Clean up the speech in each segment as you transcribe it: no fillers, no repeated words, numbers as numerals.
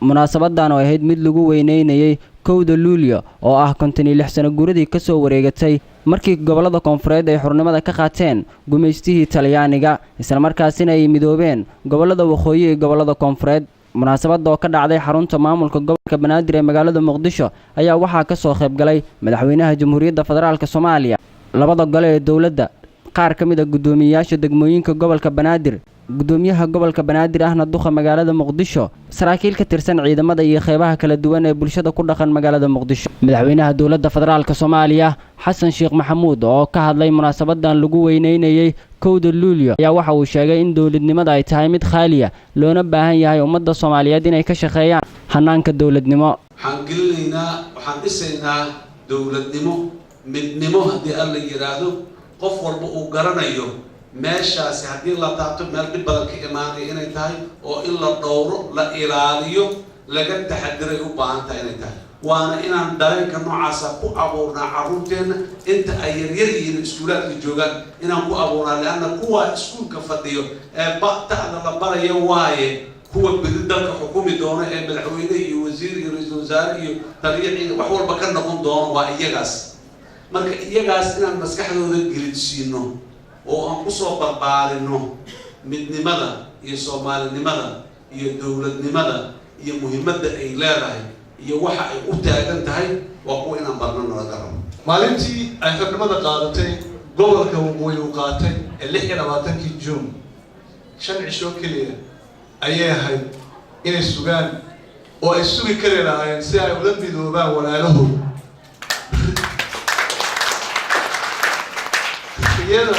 munaasabadan oo ahayd mid lagu weyneynayay kowda Luulyo oo ah 56 sano guuradii ka soo wareegatay markii gobolada koonfureed ay xornimada ka qaateen gumeystihii Talyaaniga isla markaasina ay midoobeen gobolada waqooyi ee gobolada koonfureed. munaasabada oo ka dhacday xarunta maamulka gobolka Banaadir ee magaalada Muqdisho ayaa waxaa ka soo qayb galay madaxweynaha Jamhuuriyadda Federaalka Soomaaliya, labada gole ee dawladda, qaar ka mid ah gudoomiyaasha degmooyinka gobolka Banaadir, gudoomiyaha gobolka Banaadir ahna duqa magaalada Muqdisho, saraakiil ka tirsan ciidamada iyo qaybaha kala duwan ee bulshada ku dhaqan magaalada Muqdisho. madaxweynaha dawladda Federaalka Soomaaliya Xasan Sheekh Maxamuud oo ka hadlay munaasabadan lagu weyneynayay kowda Luulyo ayaa waxa uu sheegay in dawladnimada ay tahay mid khaaliya loona baahan yahay ummadda Soomaaliyeed inay ka shaqeeyaan hanaanka dawladnimo. waxaan dhisaynaa dawladnimo midnimo haddii alla yiraahdo qof walba uu garanayo meeshaasi haddii la taabto meel dhib badan ka imaanay inay tahay oo in la dhowro la ilaaliyo laga taxadiray u baahan tahay inay tahay waana inaan dareenka noocaas ku abuurnaa carruurteena inta ay yaryar yihiin iskuulaadka joogaan inaan ku abuurnaa laana kuwa iskuulka fadhiyo ee baqtaada la barayo waaye kuwa bidi dalka xukumi doona ee madaxweyne iyo wasiir iyo ra'iisul wasaare iyo taliye wax walba ka noqon doona waa iyagaas. marka iyagaas inaan maskaxdooda gelidsiino oo aan ku soo barbaarino midnimada iyo Soomaalinimada iyo dawladnimada iyo muhiimadda ay leedahay iyo waxa ay u taagan tahay waa kuwa inaan barno naga rabo. maalintii ay xubnimada qaadatay gobolka waqooyi u qaatay 26 Juun 5 cisho kaliya ayay ahayd inay sugaan oo ay sugi kari lahaayeen si ay ula midoobaan walaalahood. riyada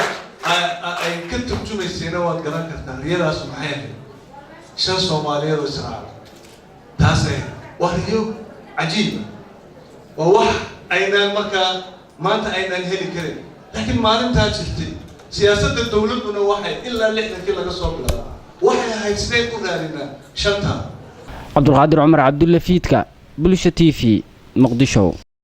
ay ka turjumaysayna waad garan kartaa riyadaas maxay ahayd 5 Soomaaliyeed oo Israa'iil taasay waa riyo cajiib waa wax aynaan markaa maanta aynaan heli karin laakiin maalintaa jirtay siyaasadda dawladuna waxay ilaa 60kii laga soo bilaabay waxay ahayd sidee ku raadinaa shanta. Cabdulqaadir Cumar Cabdulla Fiidka Bulsho TV Muqdisho.